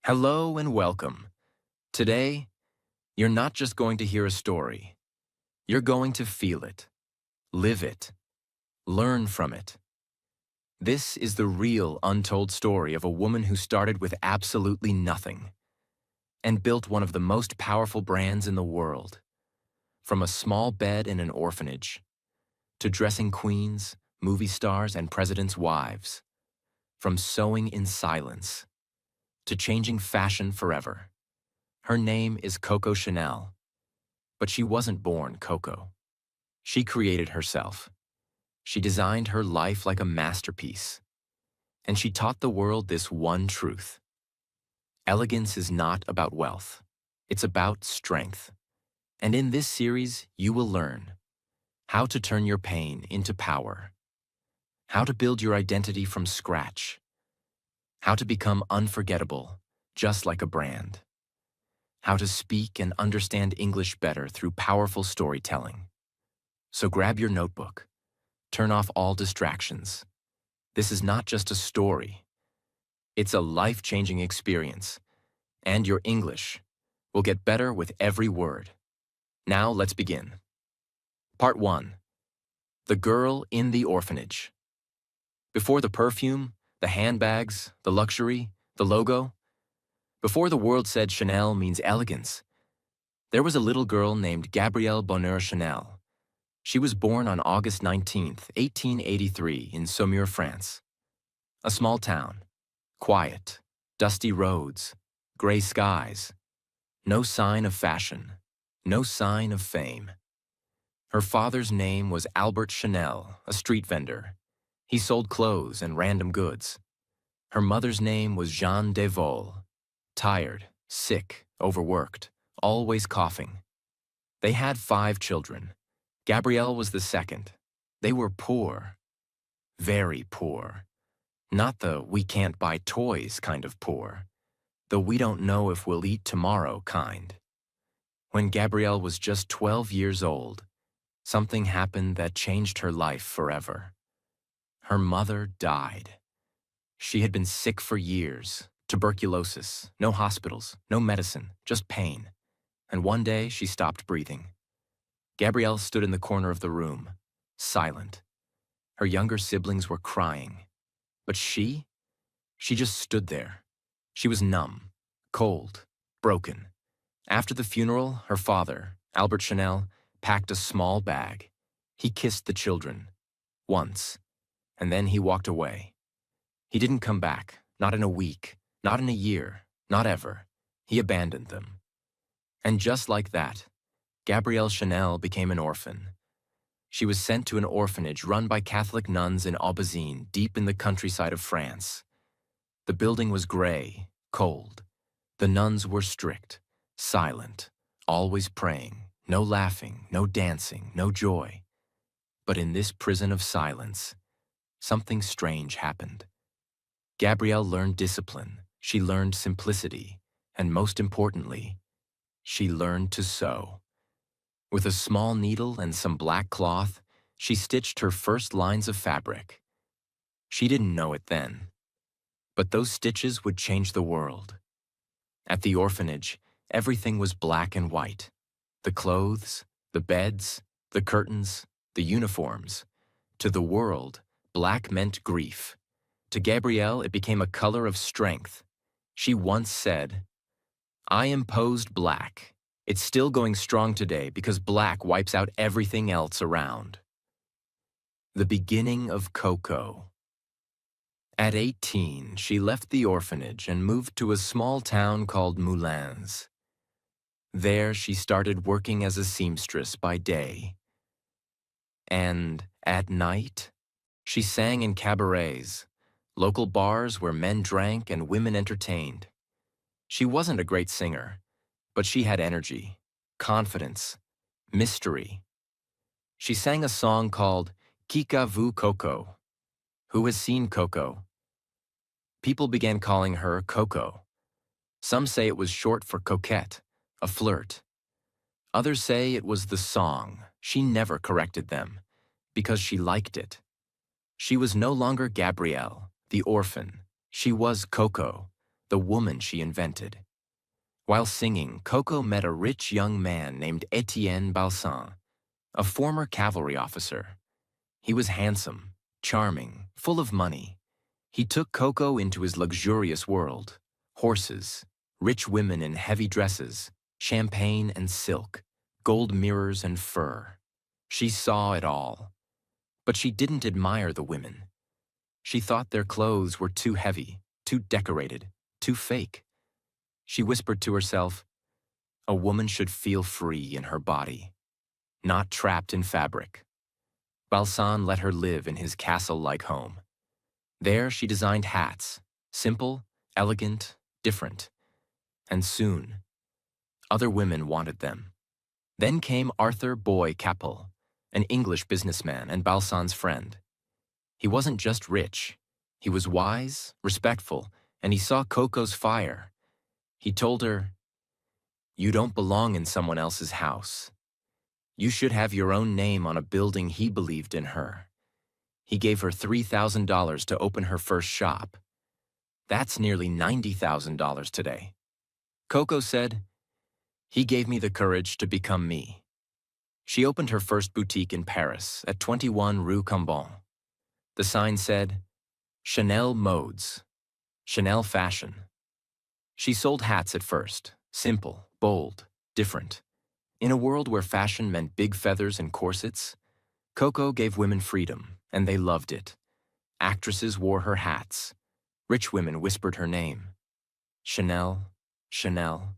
Hello and welcome. Today, you're not just going to hear a story. You're going to feel it, live it, learn from it. This is the real untold story of a woman who started with absolutely nothing and built one of the most powerful brands in the world. From a small bed in an orphanage to dressing queens, movie stars, and presidents' wives. From sewing in silence to changing fashion forever. Her name is Coco Chanel, but she wasn't born Coco. She created herself. She designed her life like a masterpiece. And she taught the world this one truth. Elegance is not about wealth. It's about strength. And in this series, you will learn how to turn your pain into power, how to build your identity from scratch, how to become unforgettable, just like a brand, how to speak and understand English better through powerful storytelling. So grab your notebook, turn off all distractions. This is not just a story. It's a life-changing experience, and your English will get better with every word. Now let's begin. Part 1. The Girl in the Orphanage. Before the perfume, the handbags, the luxury, the logo, before the world said Chanel means elegance, there was a little girl named Gabrielle Bonheur Chanel. She was born on August 19th, 1883 in Saumur, France. A small town. Quiet, dusty roads, gray skies. No sign of fashion, no sign of fame. Her father's name was Albert Chanel, a street vendor. He sold clothes and random goods. Her mother's name was Jeanne Devol, tired, sick, overworked, always coughing. They had 5 children. Gabrielle was the second. They were poor, very poor. Not the we can't buy toys kind of poor, the we don't know if we'll eat tomorrow kind. When Gabrielle was just 12 years old, something happened that changed her life forever. Her mother died. She had been sick for years, tuberculosis, no hospitals, no medicine, just pain. And one day she stopped breathing. Gabrielle stood in the corner of the room, silent. Her younger siblings were crying. But she just stood there. She was numb, cold, broken. After the funeral, her father, Albert Chanel, packed a small bag. He kissed the children, once, and then he walked away. He didn't come back, not in a week, not in a year, not ever. He abandoned them. And just like that, Gabrielle Chanel became an orphan. She was sent to an orphanage run by Catholic nuns in Aubazine, deep in the countryside of France. The building was gray, cold. The nuns were strict, silent, always praying, no laughing, no dancing, no joy. But in this prison of silence, something strange happened. Gabrielle learned discipline, she learned simplicity, and most importantly, she learned to sew. With a small needle and some black cloth, she stitched her first lines of fabric. She didn't know it then, but those stitches would change the world. At the orphanage, everything was black and white. The clothes, the beds, the curtains, the uniforms. To the world, black meant grief. To Gabrielle, it became a color of strength. She once said, "I imposed black. It's still going strong today because black wipes out everything else around." The beginning of Coco. At 18, she left the orphanage and moved to a small town called Moulins. There, she started working as a seamstress by day. And at night, she sang in cabarets, local bars where men drank and women entertained. She wasn't a great singer, but she had energy, confidence, mystery. She sang a song called Qui a vu Coco? Who has seen Coco? People began calling her Coco. Some say it was short for coquette, a flirt. Others say it was the song. She never corrected them, because she liked it. She was no longer Gabrielle, the orphan. She was Coco, the woman she invented. While singing, Coco met a rich young man named Etienne Balsan, a former cavalry officer. He was handsome, charming, full of money. He took Coco into his luxurious world: horses, rich women in heavy dresses, champagne and silk, gold mirrors and fur. She saw it all. But she didn't admire the women. She thought their clothes were too heavy, too decorated, too fake. She whispered to herself, a woman should feel free in her body, not trapped in fabric. Balsan let her live in his castle-like home. There she designed hats, simple, elegant, different. And soon, other women wanted them. Then came Arthur Boy Capel, an English businessman and Balsan's friend. He wasn't just rich. He was wise, respectful, and he saw Coco's fire. He told her, "You don't belong in someone else's house. You should have your own name on a building." He believed in her. He gave her $3,000 to open her first shop. That's nearly $90,000 today. Coco said, "He gave me the courage to become me." She opened her first boutique in Paris at 21 Rue Cambon. The sign said, Chanel Modes, Chanel Fashion. She sold hats at first, simple, bold, different. In a world where fashion meant big feathers and corsets, Coco gave women freedom, and they loved it. Actresses wore her hats. Rich women whispered her name. Chanel, Chanel,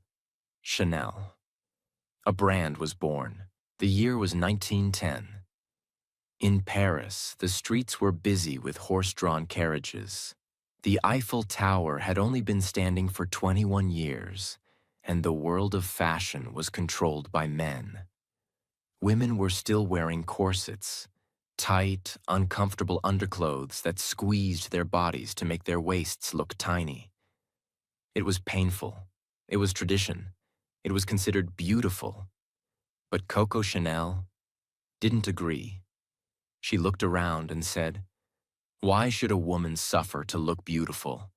Chanel. A brand was born. The year was 1910. In Paris, the streets were busy with horse-drawn carriages. The Eiffel Tower had only been standing for 21 years, and the world of fashion was controlled by men. Women were still wearing corsets, tight, uncomfortable underclothes that squeezed their bodies to make their waists look tiny. It was painful. It was tradition. It was considered beautiful. But Coco Chanel didn't agree. She looked around and said, "Why should a woman suffer to look beautiful?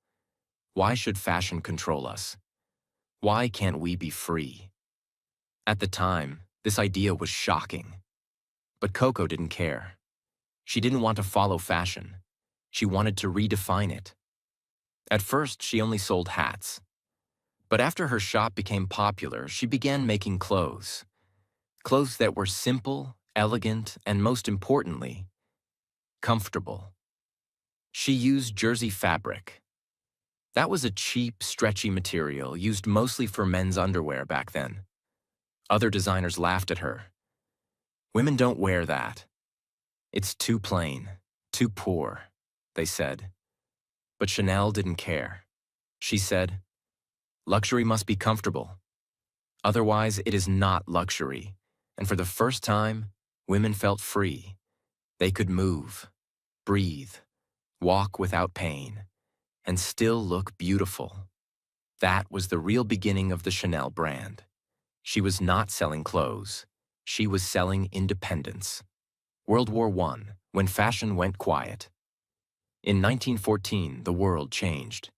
Why should fashion control us? Why can't we be free?" At the time, this idea was shocking. But Coco didn't care. She didn't want to follow fashion. She wanted to redefine it. At first, she only sold hats. But after her shop became popular, she began making clothes. Clothes that were simple, elegant, and most importantly, comfortable. She used jersey fabric. That was a cheap, stretchy material used mostly for men's underwear back then. Other designers laughed at her. "Women don't wear that. It's too plain, too poor," they said. But Chanel didn't care. She said, "Luxury must be comfortable. Otherwise, it is not luxury." And for the first time, women felt free. They could move, breathe, walk without pain, and still look beautiful. That was the real beginning of the Chanel brand. She was not selling clothes. She was selling independence. World War I, when fashion went quiet. In 1914, the world changed.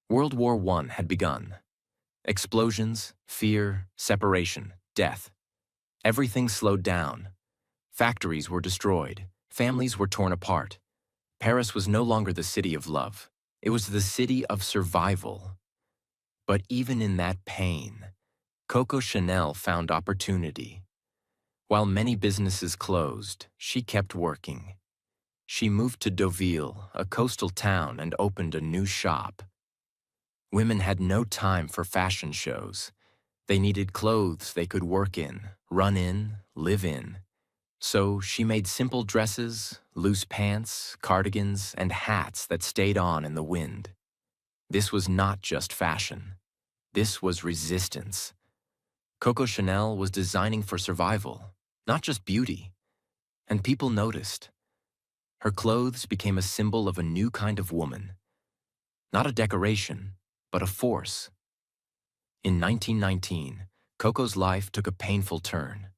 World War I had begun. Explosions, fear, separation, death. Everything slowed down. Factories were destroyed. Families were torn apart. Paris was no longer the city of love. It was the city of survival. But even in that pain, Coco Chanel found opportunity. While many businesses closed, she kept working. She moved to Deauville, a coastal town, and opened a new shop. Women had no time for fashion shows. They needed clothes they could work in, run in, live in. So she made simple dresses, loose pants, cardigans, and hats that stayed on in the wind. This was not just fashion. This was resistance. Coco Chanel was designing for survival, not just beauty. And people noticed. Her clothes became a symbol of a new kind of woman. Not a decoration, but a force. In 1919, Coco's life took a painful turn.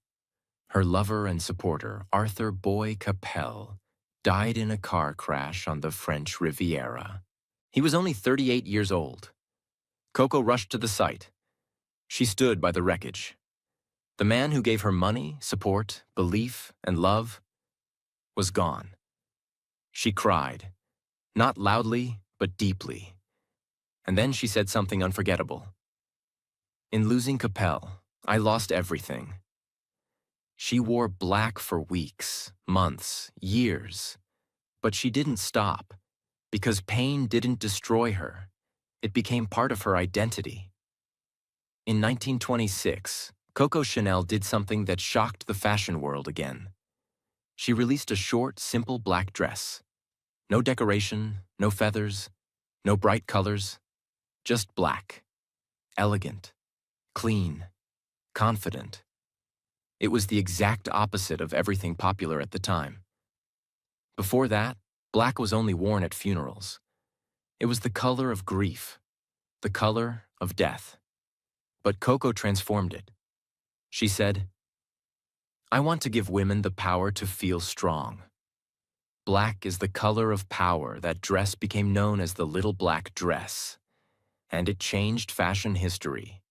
Her lover and supporter, Arthur Boy Capel, died in a car crash on the French Riviera. He was only 38 years old. Coco rushed to the site. She stood by the wreckage. The man who gave her money, support, belief, and love was gone. She cried, not loudly, but deeply. And then she said something unforgettable. In losing Capel, I lost everything. She wore black for weeks, months, years. But she didn't stop, because pain didn't destroy her. It became part of her identity. In 1926, Coco Chanel did something that shocked the fashion world again. She released a short, simple black dress. No decoration, no feathers, no bright colors, just black. Elegant, clean, confident. It was the exact opposite of everything popular at the time. Before that, black was only worn at funerals. It was the color of grief, the color of death. But Coco transformed it. She said, I want to give women the power to feel strong. Black is the color of power. That dress became known as the little black dress. And it changed fashion history.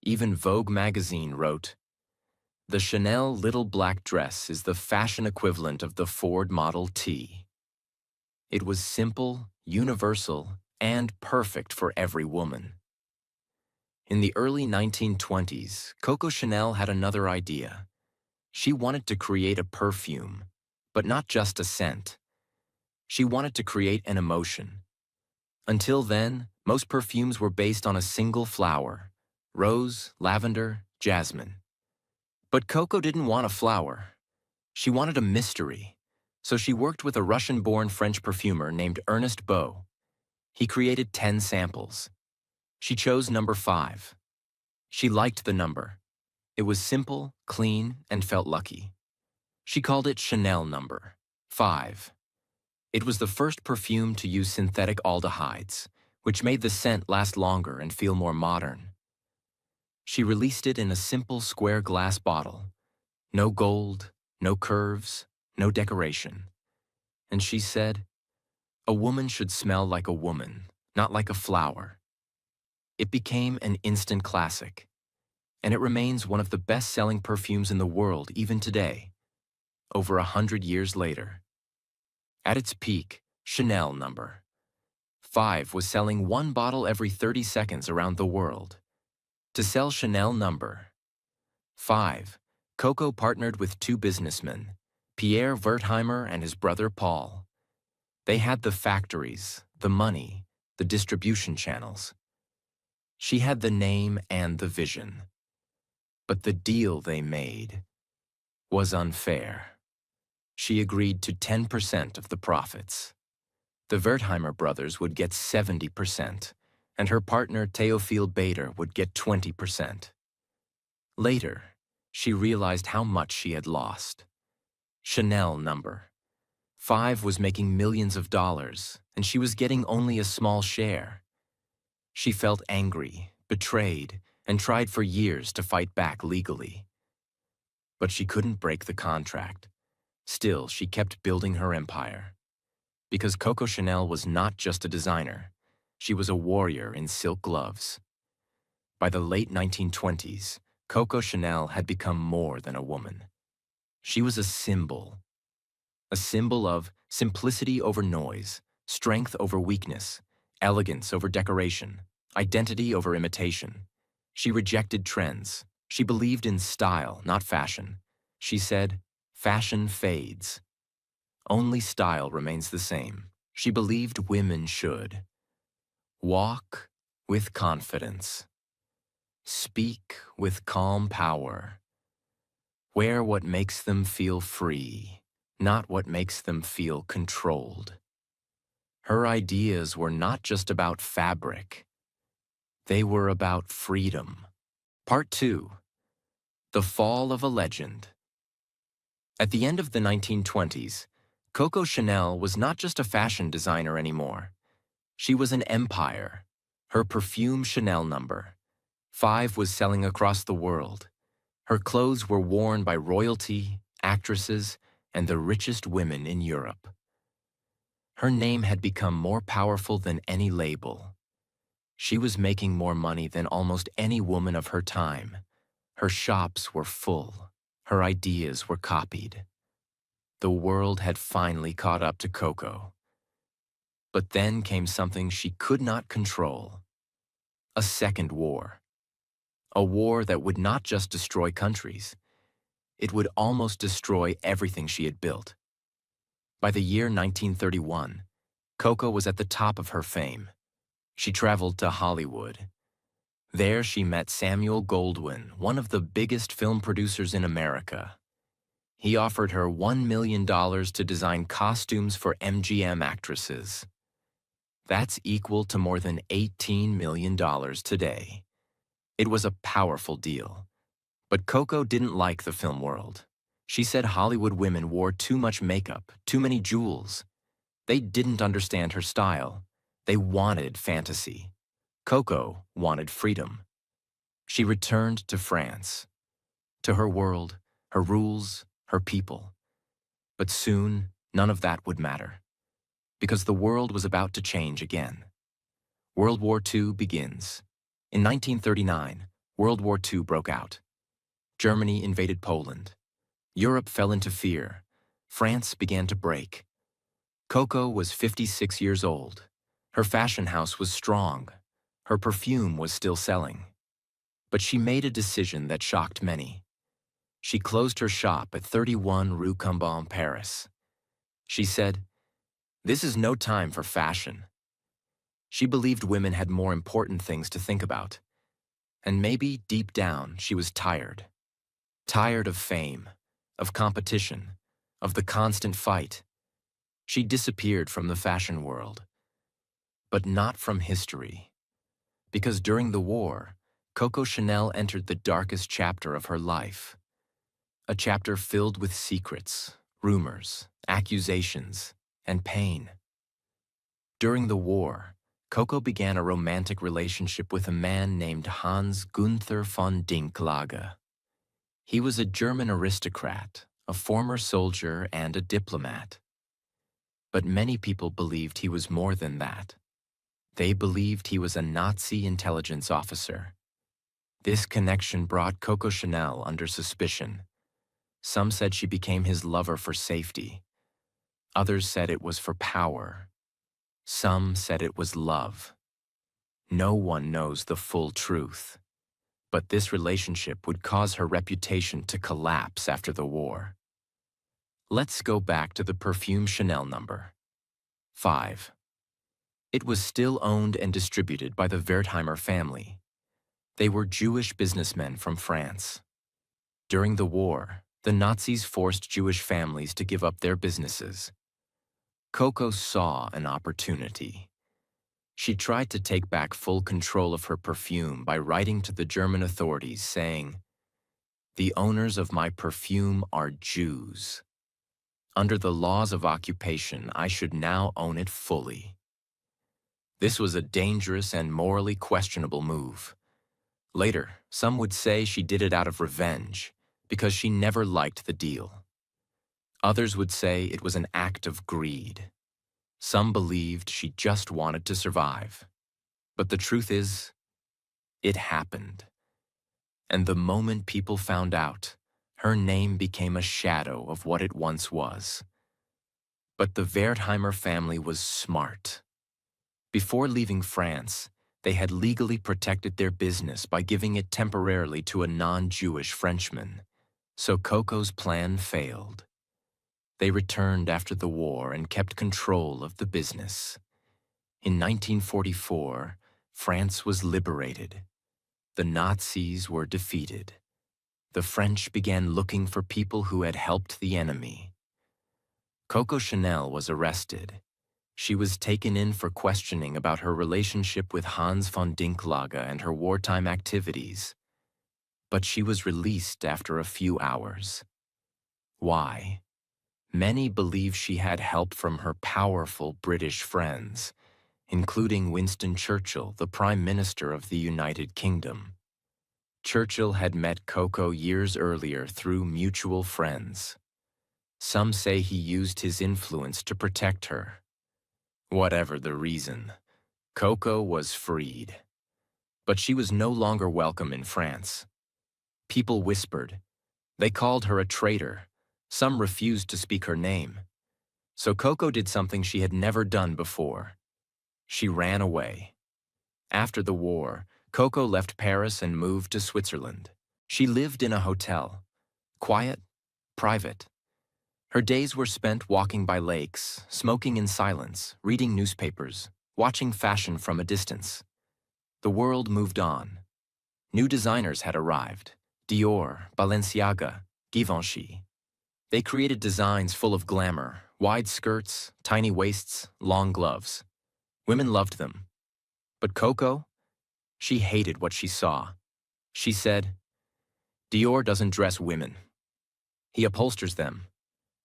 Even Vogue magazine wrote, the Chanel little black dress is the fashion equivalent of the Ford Model T. It was simple, universal, and perfect for every woman. In the early 1920s, Coco Chanel had another idea. She wanted to create a perfume, but not just a scent. She wanted to create an emotion. Until then, most perfumes were based on a single flower: rose, lavender, jasmine. But Coco didn't want a flower. She wanted a mystery. So she worked with a Russian-born French perfumer named Ernest Beau. He created 10 samples. She chose number 5. She liked the number. It was simple, clean, and felt lucky. She called it Chanel number 5. It was the first perfume to use synthetic aldehydes, which made the scent last longer and feel more modern. She released it in a simple square glass bottle. No gold, no curves, no decoration. And she said, a woman should smell like a woman, not like a flower. It became an instant classic, and it remains one of the best-selling perfumes in the world even today, over 100 years later. At its peak, Chanel number 5 was selling 1 bottle every 30 seconds around the world. To sell Chanel number 5, Coco partnered with 2 businessmen, Pierre Wertheimer and his brother Paul. They had the factories, the money, the distribution channels. She had the name and the vision. But the deal they made was unfair. She agreed to 10% of the profits. The Wertheimer brothers would get 70%, and her partner Théophile Bader would get 20%. Later, she realized how much she had lost. Chanel number 5 was making millions of dollars, and she was getting only a small share. She felt angry, betrayed, and tried for years to fight back legally. But she couldn't break the contract. Still, she kept building her empire. Because Coco Chanel was not just a designer, she was a warrior in silk gloves. By the late 1920s, Coco Chanel had become more than a woman. She was a symbol of simplicity over noise, strength over weakness, elegance over decoration, identity over imitation. She rejected trends. She believed in style, not fashion. She said, fashion fades. Only style remains the same. She believed women should walk with confidence, speak with calm power, wear what makes them feel free, not what makes them feel controlled. Her ideas were not just about fabric. They were about freedom. Part 2. The Fall of a Legend. At the end of the 1920s, Coco Chanel was not just a fashion designer anymore. She was an empire. Her perfume Chanel number 5 was selling across the world. Her clothes were worn by royalty, actresses, and the richest women in Europe. Her name had become more powerful than any label. She was making more money than almost any woman of her time. Her shops were full. Her ideas were copied. The world had finally caught up to Coco. But then came something she could not control. A second war. A war that would not just destroy countries. It would almost destroy everything she had built. By the year 1931, Coco was at the top of her fame. She traveled to Hollywood. There she met Samuel Goldwyn, one of the biggest film producers in America. He offered her $1 million to design costumes for MGM actresses. That's equal to more than $18 million today. It was a powerful deal. But Coco didn't like the film world. She said Hollywood women wore too much makeup, too many jewels. They didn't understand her style. They wanted fantasy. Coco wanted freedom. She returned to France, to her world, her rules, her people. But soon, none of that would matter, because the world was about to change again. World War II begins. In 1939, World War II broke out. Germany invaded Poland. Europe fell into fear. France began to break. Coco was 56 years old. Her fashion house was strong. Her perfume was still selling. But she made a decision that shocked many. She closed her shop at 31 Rue Cambon, Paris. She said, "This is no time for fashion." She believed women had more important things to think about. And maybe, deep down, she was tired. Tired of fame, of competition, of the constant fight. She disappeared from the fashion world. But not from history. Because during the war, Coco Chanel entered the darkest chapter of her life. A chapter filled with secrets, rumors, accusations, and pain. During the war, Coco began a romantic relationship with a man named Hans Gunther von Dinklage. He was a German aristocrat, a former soldier, and a diplomat. But many people believed he was more than that. They believed he was a Nazi intelligence officer. This connection brought Coco Chanel under suspicion. Some said she became his lover for safety. Others said it was for power. Some said it was love. No one knows the full truth. But this relationship would cause her reputation to collapse after the war. Let's go back to the perfume Chanel number 5. It was still owned and distributed by the Wertheimer family. They were Jewish businessmen from France. During the war, the Nazis forced Jewish families to give up their businesses. Coco saw an opportunity. She tried to take back full control of her perfume by writing to the German authorities saying, "The owners of my perfume are Jews. Under the laws of occupation, I should now own it fully." This was a dangerous and morally questionable move. Later, some would say she did it out of revenge because she never liked the deal. Others would say it was an act of greed. Some believed she just wanted to survive. But the truth is, it happened. And the moment people found out, her name became a shadow of what it once was. But the Wertheimer family was smart. Before leaving France, they had legally protected their business by giving it temporarily to a non-Jewish Frenchman. So Coco's plan failed. They returned after the war and kept control of the business. In 1944, France was liberated. The Nazis were defeated. The French began looking for people who had helped the enemy. Coco Chanel was arrested. She was taken in for questioning about her relationship with Hans von Dinklage and her wartime activities. But she was released after a few hours. Why? Many believe she had help from her powerful British friends, including Winston Churchill, the Prime Minister of the United Kingdom. Churchill had met Coco years earlier through mutual friends. Some say he used his influence to protect her. Whatever the reason, Coco was freed. But she was no longer welcome in France. People whispered. They called her a traitor. Some refused to speak her name. So Coco did something she had never done before. She ran away. After the war, Coco left Paris and moved to Switzerland. She lived in a hotel. Quiet, private. Her days were spent walking by lakes, smoking in silence, reading newspapers, watching fashion from a distance. The world moved on. New designers had arrived. Dior, Balenciaga, Givenchy. They created designs full of glamour, wide skirts, tiny waists, long gloves. Women loved them. But Coco? She hated what she saw. She said, Dior doesn't dress women. He upholsters them.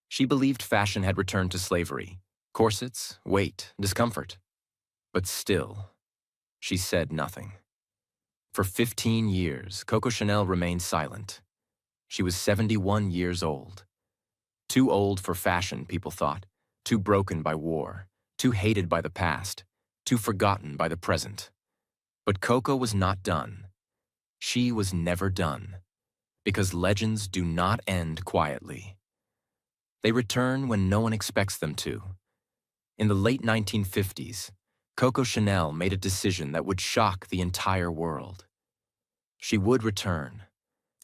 She believed fashion had returned to slavery. Corsets, weight, discomfort. But still, she said nothing. For 15 years, Coco Chanel remained silent. She was 71 years old. Too old for fashion, people thought. Too broken by war. Too hated by the past. Too forgotten by the present. But Coco was not done. She was never done. Because legends do not end quietly. They return when no one expects them to. In the late 1950s, Coco Chanel made a decision that would shock the entire world. She would return.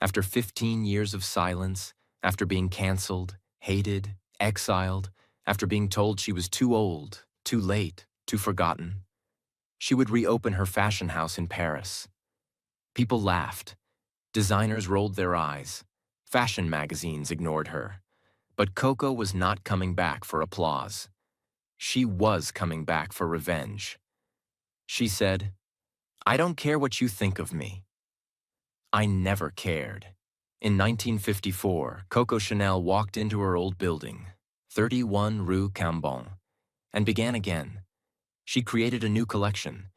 After 15 years of silence, after being canceled, hated, exiled, after being told she was too old, too late, too forgotten, she would reopen her fashion house in Paris. People laughed. Designers rolled their eyes. Fashion magazines ignored her. But Coco was not coming back for applause. She was coming back for revenge. She said, I don't care what you think of me. I never cared. In 1954, Coco Chanel walked into her old building, 31 Rue Cambon, and began again. She created a new collection.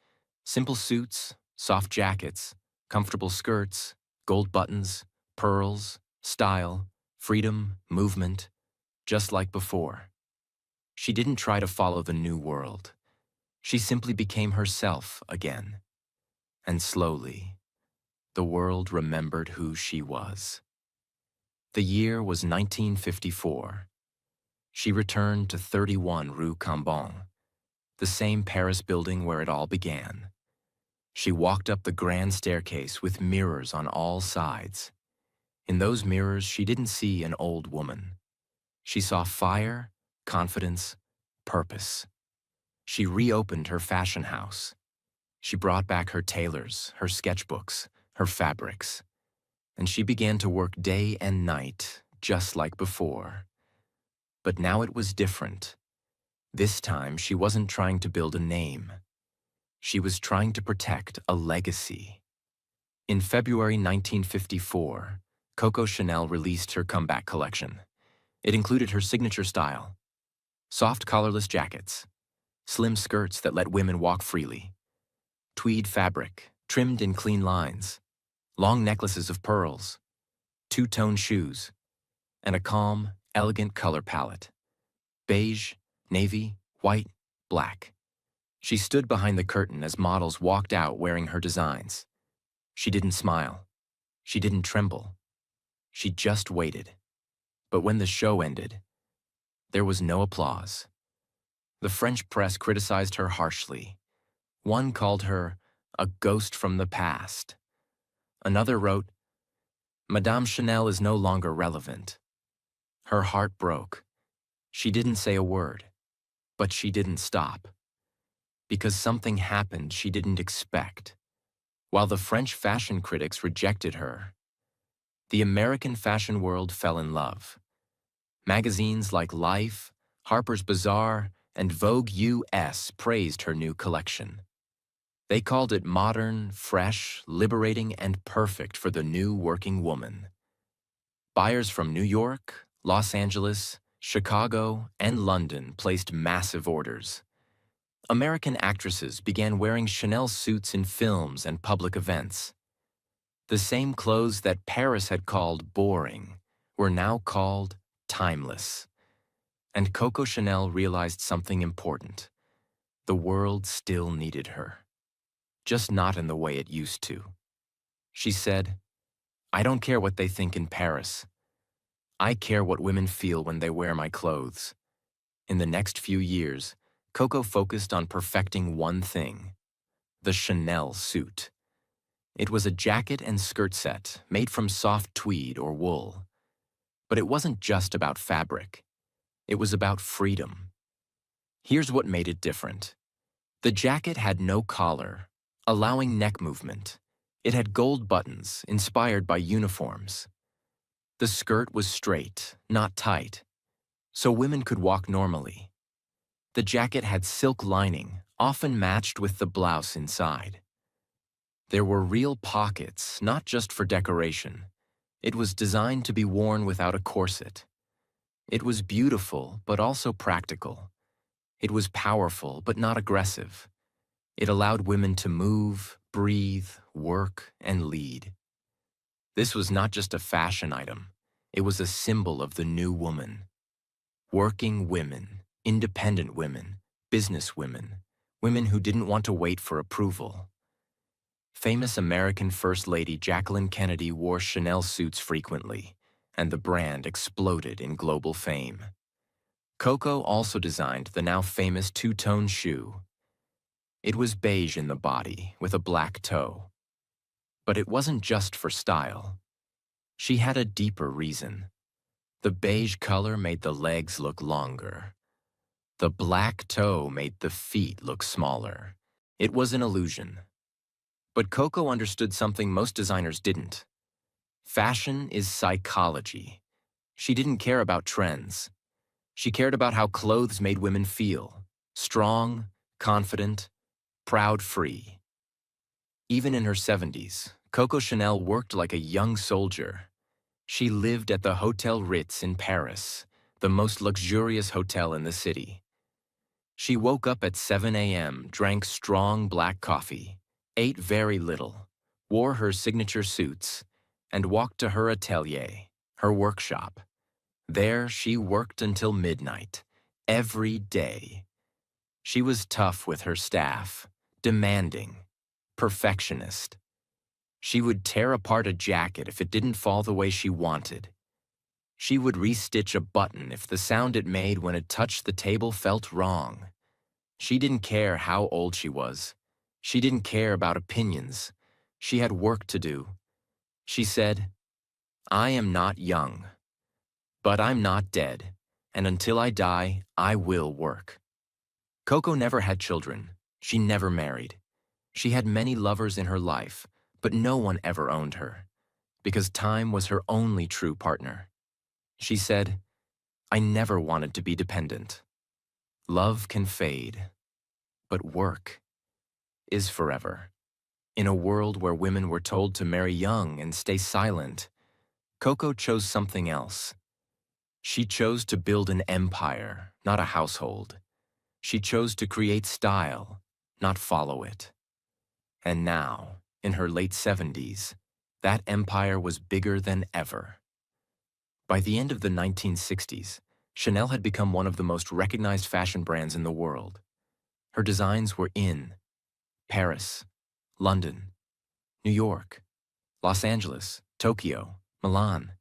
Simple suits, soft jackets, comfortable skirts, gold buttons, pearls, style, freedom, movement, just like before. She didn't try to follow the new world. She simply became herself again. And slowly, the world remembered who she was. The year was 1954. She returned to 31 Rue Cambon, the same Paris building where it all began. She walked up the grand staircase with mirrors on all sides. In those mirrors, she didn't see an old woman. She saw fire, confidence, purpose. She reopened her fashion house. She brought back her tailors, her sketchbooks, her fabrics. And she began to work day and night, just like before. But now it was different. This time, she wasn't trying to build a name. She was trying to protect a legacy. In February 1954, Coco Chanel released her comeback collection. It included her signature style: soft collarless jackets, slim skirts that let women walk freely, tweed fabric trimmed in clean lines, long necklaces of pearls, two-tone shoes, and a calm, elegant color palette: beige, navy, white, black. She stood behind the curtain as models walked out wearing her designs. She didn't smile. She didn't tremble. She just waited. But when the show ended, there was no applause. The French press criticized her harshly. One called her a ghost from the past. Another wrote, Madame Chanel is no longer relevant. Her heart broke. She didn't say a word, but she didn't stop. Because something happened she didn't expect. While the French fashion critics rejected her, the American fashion world fell in love. Magazines like Life, Harper's Bazaar, and Vogue US praised her new collection. They called it modern, fresh, liberating, and perfect for the new working woman. Buyers from New York, Los Angeles, Chicago, and London placed massive orders. American actresses began wearing Chanel suits in films and public events. The same clothes that Paris had called boring were now called timeless. And Coco Chanel realized something important. The world still needed her. just not in the way it used to. She said, "I don't care what they think in Paris. I care what women feel when they wear my clothes." In the next few years, Coco focused on perfecting one thing: the Chanel suit. It was a jacket and skirt set made from soft tweed or wool. But it wasn't just about fabric. It was about freedom. Here's what made it different. The jacket had no collar, allowing neck movement. It had gold buttons inspired by uniforms. The skirt was straight, not tight, so women could walk normally. The jacket had silk lining, often matched with the blouse inside. There were real pockets, not just for decoration. It was designed to be worn without a corset. It was beautiful, but also practical. It was powerful, but not aggressive. It allowed women to move, breathe, work, and lead. This was not just a fashion item. It was a symbol of the new woman. Working women, independent women, business women, women who didn't want to wait for approval. Famous American First Lady Jacqueline Kennedy wore Chanel suits frequently, and the brand exploded in global fame. Coco also designed the now famous two-tone shoe. It was beige in the body with a black toe. But it wasn't just for style. She had a deeper reason. The beige color made the legs look longer. The black toe made the feet look smaller. It was an illusion. But Coco understood something most designers didn't. Fashion is psychology. She didn't care about trends. She cared about how clothes made women feel: strong, confident, proud, free. Even in her 70s, Coco Chanel worked like a young soldier. She lived at the Hotel Ritz in Paris, the most luxurious hotel in the city. She woke up at 7 a.m., drank strong black coffee, ate very little, wore her signature suits, and walked to her atelier, her workshop. There she worked until midnight, every day. She was tough with her staff, demanding, perfectionist. She would tear apart a jacket if it didn't fall the way she wanted. She would restitch a button if the sound it made when it touched the table felt wrong. She didn't care how old she was. She didn't care about opinions. She had work to do. She said, "I am not young, but I'm not dead, and until I die, I will work." Coco never had children. She never married. She had many lovers in her life, but no one ever owned her, because time was her only true partner. She said, "I never wanted to be dependent. Love can fade, but work is forever." In a world where women were told to marry young and stay silent, Coco chose something else. She chose to build an empire, not a household. She chose to create style, not follow it. And now, in her late 70s, that empire was bigger than ever. By the end of the 1960s, Chanel had become one of the most recognized fashion brands in the world. Her designs were in Paris, London, New York, Los Angeles, Tokyo, Milan,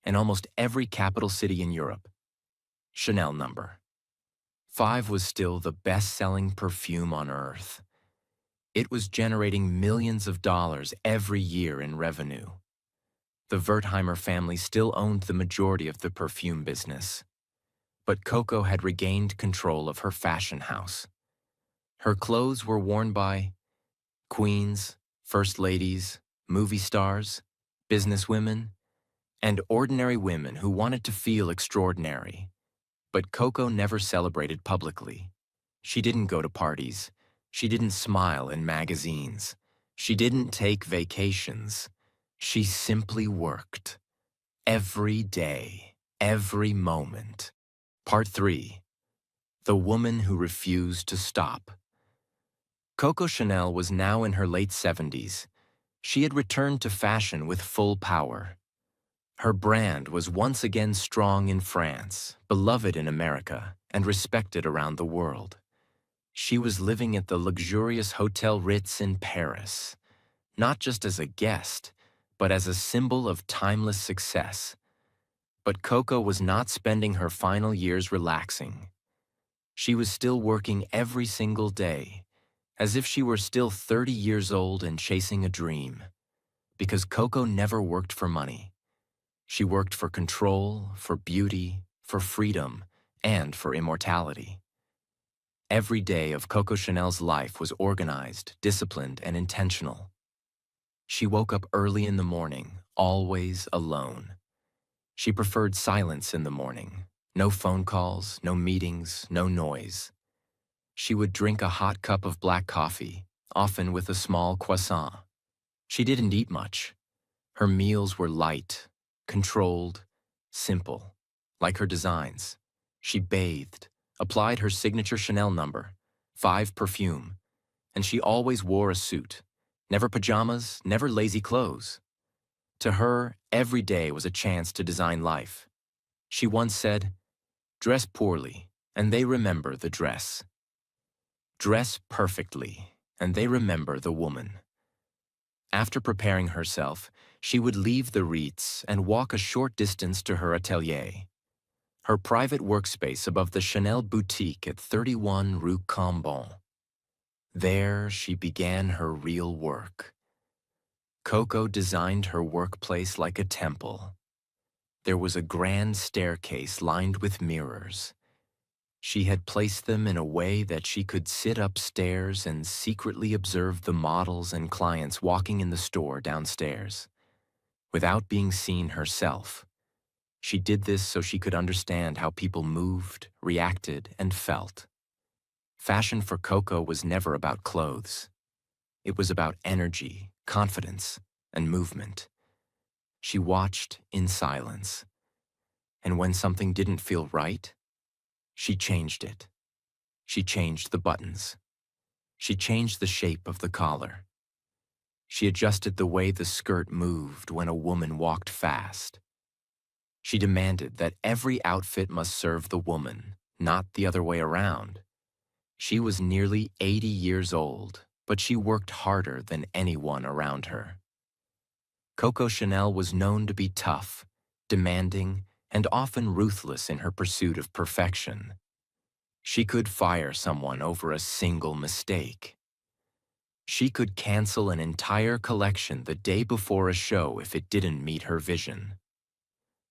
and almost every capital city in Europe. Chanel No. 5 was still the best-selling perfume on earth. It was generating millions of dollars every year in revenue. The Wertheimer family still owned the majority of the perfume business. But Coco had regained control of her fashion house. Her clothes were worn by queens, first ladies, movie stars, businesswomen, and ordinary women who wanted to feel extraordinary. But Coco never celebrated publicly. She didn't go to parties. She didn't smile in magazines. She didn't take vacations. She simply worked. Every day, every moment. Part 3. The Woman Who Refused to Stop. Coco Chanel was now in her late 70s. She had returned to fashion with full power. Her brand was once again strong in France, beloved in America, and respected around the world. She was living at the luxurious Hotel Ritz in Paris, not just as a guest, but as a symbol of timeless success. But Coco was not spending her final years relaxing. She was still working every single day, as if she were still 30 years old and chasing a dream. Because Coco never worked for money. She worked for control, for beauty, for freedom, and for immortality. Every day of Coco Chanel's life was organized, disciplined, and intentional. She woke up early in the morning, always alone. She preferred silence in the morning. No phone calls, no meetings, no noise. She would drink a hot cup of black coffee, often with a small croissant. She didn't eat much. Her meals were light, controlled, simple, like her designs. She bathed, applied her signature Chanel number, 5 perfume, and she always wore a suit. Never pajamas, never lazy clothes. To her, every day was a chance to design life. She once said, "Dress poorly, and they remember the dress. Dress perfectly, and they remember the woman." After preparing herself, she would leave the Ritz and walk a short distance to her atelier, her private workspace above the Chanel boutique at 31 Rue Cambon. There she began her real work. Coco designed her workplace like a temple. There was a grand staircase lined with mirrors. She had placed them in a way that she could sit upstairs and secretly observe the models and clients walking in the store downstairs, without being seen herself. She did this so she could understand how people moved, reacted, and felt. Fashion for Coco was never about clothes. It was about energy, confidence, and movement. She watched in silence, and when something didn't feel right, she changed it. She changed the buttons. She changed the shape of the collar. She adjusted the way the skirt moved when a woman walked fast. She demanded that every outfit must serve the woman, not the other way around. She was nearly 80 years old, but she worked harder than anyone around her. Coco Chanel was known to be tough, demanding, and often ruthless in her pursuit of perfection. She could fire someone over a single mistake. She could cancel an entire collection the day before a show if it didn't meet her vision.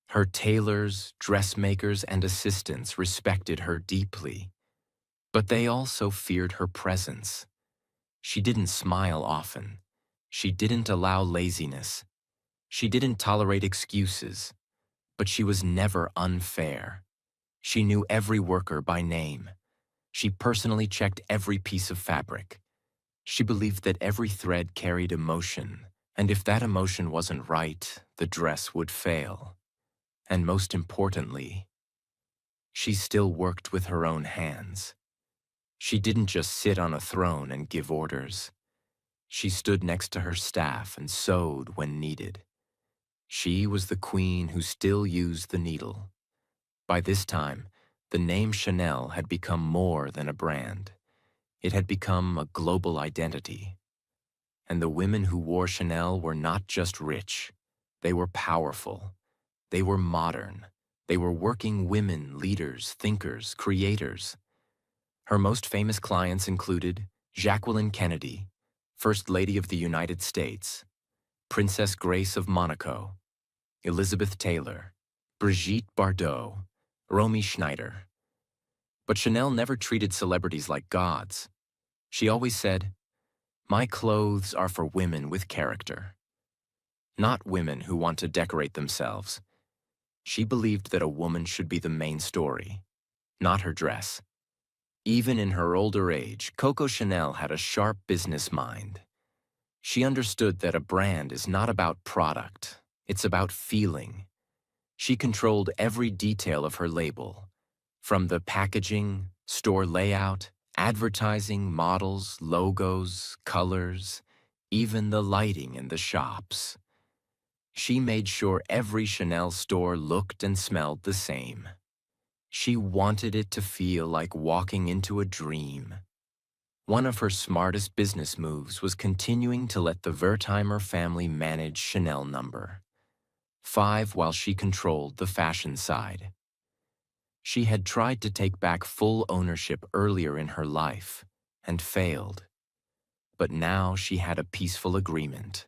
Her tailors, dressmakers, and assistants respected her deeply, but they also feared her presence. She didn't smile often. She didn't allow laziness. She didn't tolerate excuses, but she was never unfair. She knew every worker by name. She personally checked every piece of fabric. She believed that every thread carried emotion, and if that emotion wasn't right, the dress would fail. And most importantly, she still worked with her own hands. She didn't just sit on a throne and give orders. She stood next to her staff and sewed when needed. She was the queen who still used the needle. By this time, the name Chanel had become more than a brand. It had become a global identity. And the women who wore Chanel were not just rich. They were powerful. They were modern. They were working women, leaders, thinkers, creators. Her most famous clients included Jacqueline Kennedy, First Lady of the United States, Princess Grace of Monaco, Elizabeth Taylor, Brigitte Bardot, Romy Schneider. But Chanel never treated celebrities like gods. She always said, "My clothes are for women with character," not women who want to decorate themselves. She believed that a woman should be the main story, not her dress. Even in her older age, Coco Chanel had a sharp business mind. She understood that a brand is not about product, it's about feeling. She controlled every detail of her label, from the packaging, store layout, advertising, models, logos, colors, even the lighting in the shops. She made sure every Chanel store looked and smelled the same. She wanted it to feel like walking into a dream. One of her smartest business moves was continuing to let the Wertheimer family manage Chanel number 5 while she controlled the fashion side. She had tried to take back full ownership earlier in her life and failed, but now she had a peaceful agreement.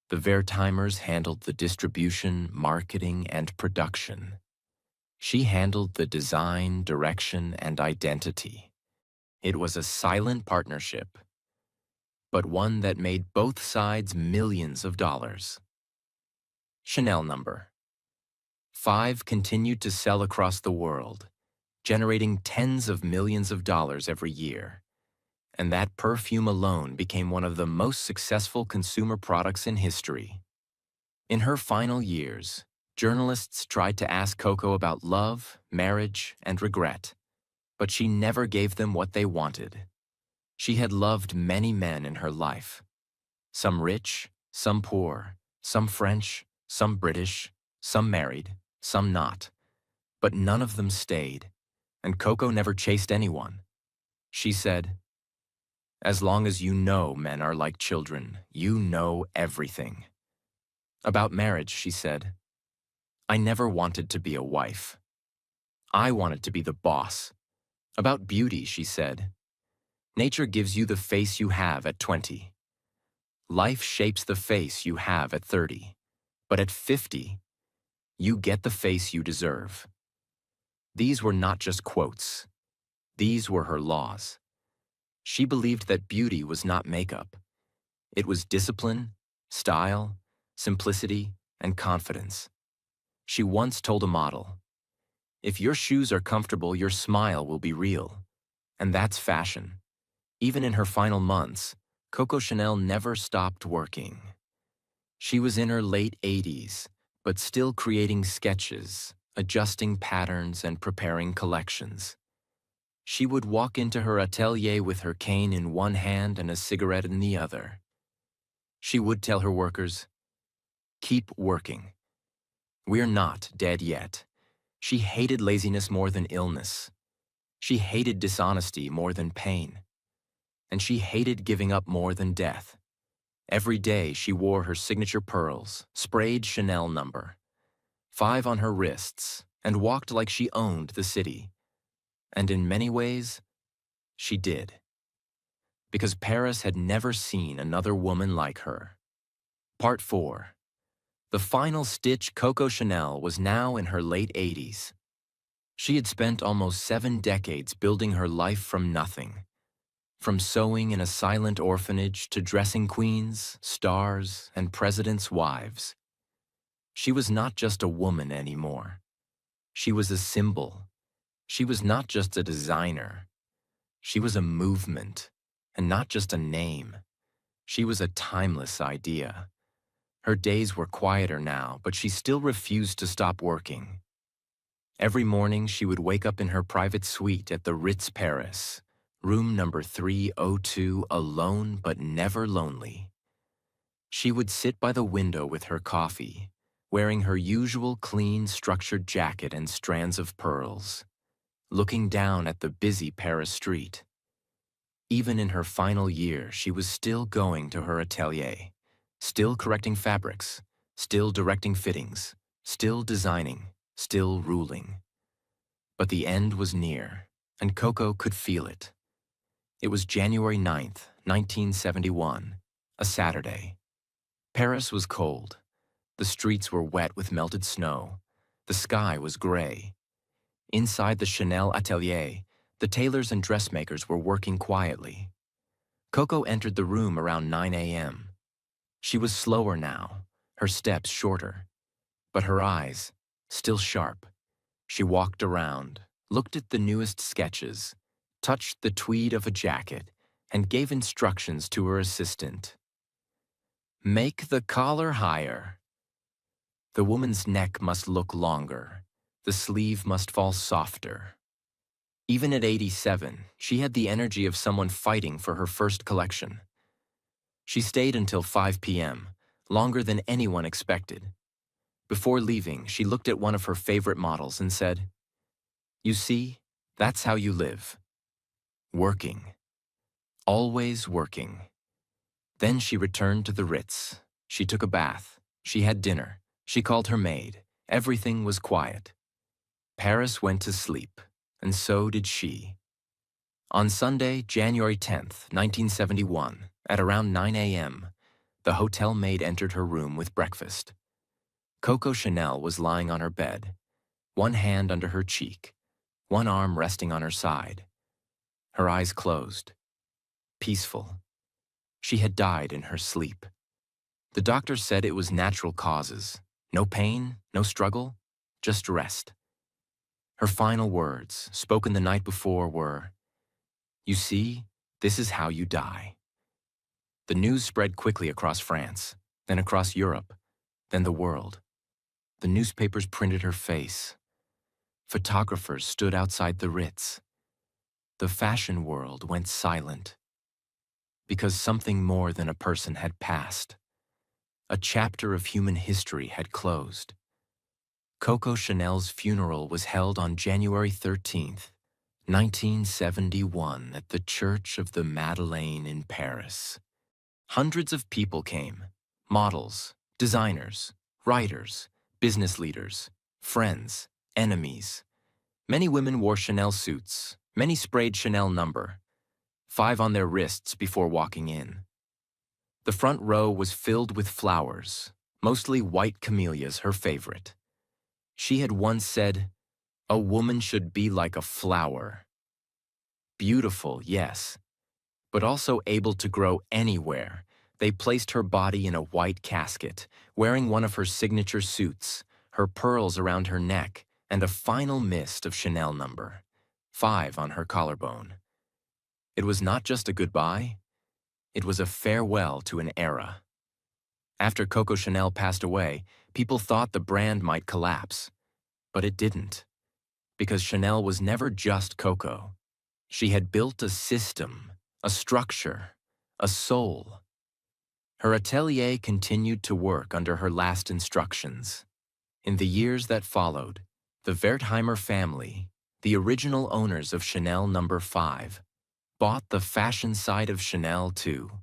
The Wertheimers handled the distribution, marketing, and production. She handled the design, direction, and identity. It was a silent partnership, but one that made both sides millions of dollars. Chanel number 5 continued to sell across the world, generating tens of millions of dollars every year. And that perfume alone became one of the most successful consumer products in history. In her final years, journalists tried to ask Coco about love, marriage, and regret, but she never gave them what they wanted. She had loved many men in her life. Some rich, some poor, some French, some British, some married, some not. But none of them stayed, and Coco never chased anyone. She said, "As long as you know men are like children, you know everything." About marriage, she said, "I never wanted to be a wife. I wanted to be the boss." About beauty, she said, "Nature gives you the face you have at 20. Life shapes the face you have at 30. But at 50, you get the face you deserve." These were not just quotes. These were her laws. She believed that beauty was not makeup. It was discipline, style, simplicity, and confidence. She once told a model, "If your shoes are comfortable, your smile will be real." And that's fashion. Even in her final months, Coco Chanel never stopped working. She was in her late 80s, but still creating sketches, adjusting patterns, and preparing collections. She would walk into her atelier with her cane in one hand and a cigarette in the other. She would tell her workers, "Keep working. We're not dead yet." She hated laziness more than illness. She hated dishonesty more than pain. And she hated giving up more than death. Every day she wore her signature pearls, sprayed Chanel number 5 on her wrists, and walked like she owned the city. And in many ways, she did. Because Paris had never seen another woman like her. Part 4. The final stitch. Coco Chanel was now in her late 80s. She had spent almost 7 decades building her life from nothing. From sewing in a silent orphanage to dressing queens, stars, and presidents' wives. She was not just a woman anymore. She was a symbol. She was not just a designer. She was a movement, and not just a name. She was a timeless idea. Her days were quieter now, but she still refused to stop working. Every morning she would wake up in her private suite at the Ritz Paris, room number 302, alone but never lonely. She would sit by the window with her coffee, wearing her usual clean, structured jacket and strands of pearls, looking down at the busy Paris street. Even in her final year, she was still going to her atelier, still correcting fabrics, still directing fittings, still designing, still ruling. But the end was near, and Coco could feel it. It was January 9th, 1971, a Saturday. Paris was cold. The streets were wet with melted snow. The sky was gray. Inside the Chanel atelier, the tailors and dressmakers were working quietly. Coco entered the room around 9 a.m. She was slower now, her steps shorter, but her eyes still sharp. She walked around, looked at the newest sketches, touched the tweed of a jacket, and gave instructions to her assistant. "Make the collar higher. The woman's neck must look longer. The sleeve must fall softer." Even at 87, she had the energy of someone fighting for her first collection. She stayed until 5 p.m., longer than anyone expected. Before leaving, she looked at one of her favorite models and said, "You see, that's how you live. Working." always working. Then she returned to the Ritz. She took a bath. She had dinner. She called her maid. Everything was quiet. Paris went to sleep, and so did she. On Sunday, January 10th, 1971, at around 9 a.m., the hotel maid entered her room with breakfast. Coco Chanel was lying on her bed, one hand under her cheek, one arm resting on her side. Her eyes closed, peaceful. She had died in her sleep. The doctor said it was natural causes. No pain, no struggle, just rest. Her final words, spoken the night before, were, "You see, this is how you die." The news spread quickly across France, then across Europe, then the world. The newspapers printed her face. Photographers stood outside the Ritz. The fashion world went silent because something more than a person had passed. A chapter of human history had closed. Coco Chanel's funeral was held on January 13th, 1971, at the Church of the Madeleine in Paris. Hundreds of people came: models, designers, writers, business leaders, friends, enemies. Many women wore Chanel suits. Many sprayed Chanel number 5 on their wrists before walking in. The front row was filled with flowers, mostly white camellias, her favorite. She had once said, "A woman should be like a flower." Beautiful, yes, but also able to grow anywhere. They placed her body in a white casket, wearing one of her signature suits, her pearls around her neck, and a final mist of Chanel number 5 on her collarbone. It was not just a goodbye, it was a farewell to an era. After Coco Chanel passed away, people thought the brand might collapse. But it didn't, because Chanel was never just Coco. She had built a system, a structure, a soul. Her atelier continued to work under her last instructions. In the years that followed, the Wertheimer family, the original owners of Chanel number 5, bought the fashion side of Chanel too.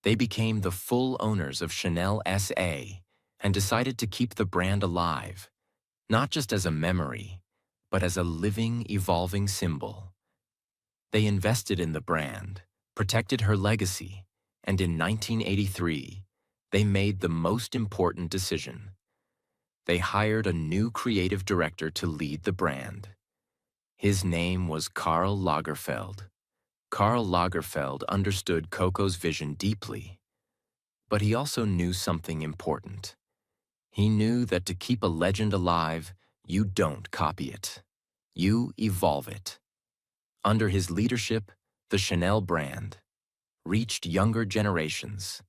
They became the full owners of Chanel SA and decided to keep the brand alive, not just as a memory, but as a living, evolving symbol. They invested in the brand, protected her legacy, and in 1983, they made the most important decision. They hired a new creative director to lead the brand. His name was Karl Lagerfeld. Karl Lagerfeld understood Coco's vision deeply, but he also knew something important. He knew that to keep a legend alive, you don't copy it. You evolve it. Under his leadership, the Chanel brand reached younger generations,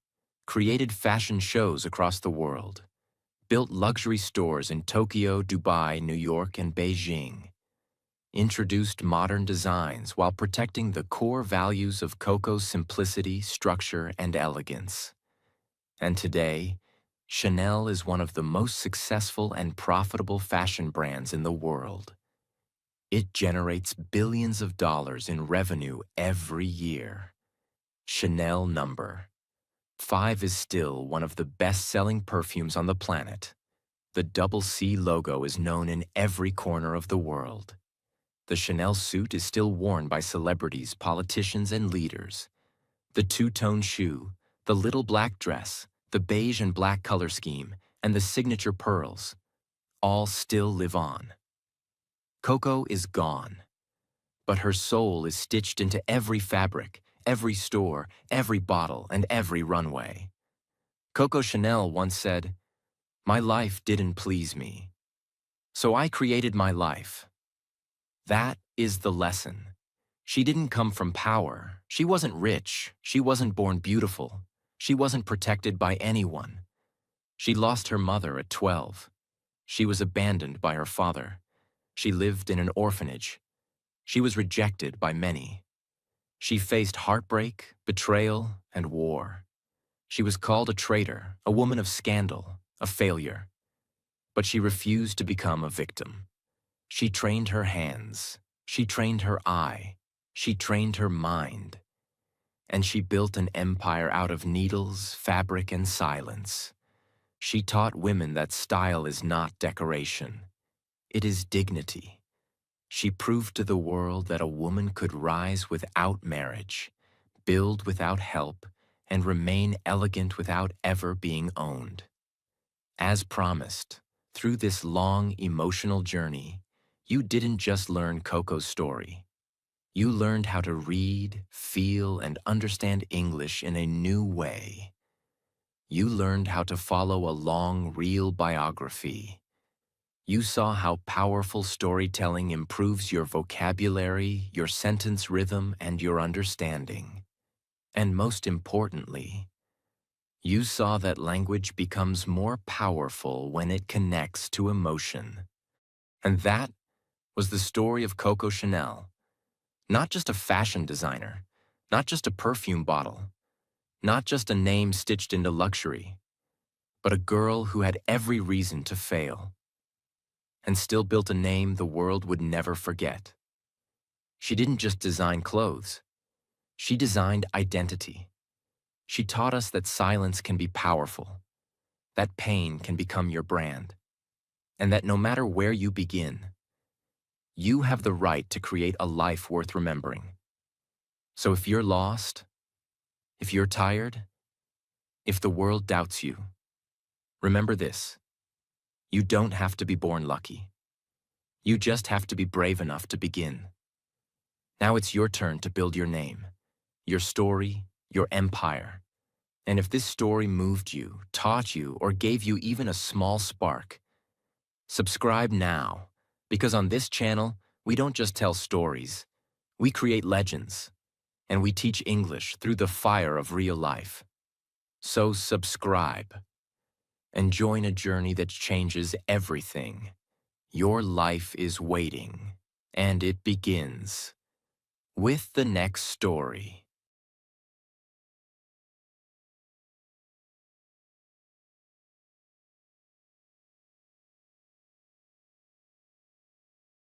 created fashion shows across the world, built luxury stores in Tokyo, Dubai, New York, and Beijing, introduced modern designs while protecting the core values of Coco's simplicity, structure, and elegance. And today, Chanel is one of the most successful and profitable fashion brands in the world. It generates billions of dollars in revenue every year. Chanel number 5 is still one of the best-selling perfumes on the planet. The double C logo is known in every corner of the world. The Chanel suit is still worn by celebrities, politicians, and leaders. The two-tone shoe, the little black dress, the beige and black color scheme, and the signature pearls all still live on. Coco is gone, but her soul is stitched into every fabric, every store, every bottle, and every runway. Coco Chanel once said, "My life didn't please me, so I created my life." That is the lesson. She didn't come from power. She wasn't rich. She wasn't born beautiful. She wasn't protected by anyone. She lost her mother at 12. She was abandoned by her father. She lived in an orphanage. She was rejected by many. She faced heartbreak, betrayal, and war. She was called a traitor, a woman of scandal, a failure. But she refused to become a victim. She trained her hands. She trained her eye. She trained her mind. and she built an empire out of needles, fabric, and silence. She taught women that style is not decoration. It is dignity. She proved to the world that a woman could rise without marriage, build without help, and remain elegant without ever being owned. As promised, through this long, emotional journey, you didn't just learn Coco's story. You learned how to read, feel, and understand English in a new way. You learned how to follow a long, real biography. You saw how powerful storytelling improves your vocabulary, your sentence rhythm, and your understanding. And most importantly, you saw that language becomes more powerful when it connects to emotion. And that was the story of Coco Chanel. Not just a fashion designer, not just a perfume bottle, not just a name stitched into luxury, but a girl who had every reason to fail and still built a name the world would never forget. She didn't just design clothes. She designed identity. She taught us that silence can be powerful, that pain can become your brand, and that no matter where you begin, you have the right to create a life worth remembering. So if you're lost, if you're tired, if the world doubts you, remember this: you don't have to be born lucky. You just have to be brave enough to begin. Now it's your turn to build your name, your story, your empire. And if this story moved you, taught you, or gave you even a small spark, subscribe now, because on this channel, we don't just tell stories, we create legends, and we teach English through the fire of real life. So subscribe and join a journey that changes everything. Your life is waiting, and it begins with the next story.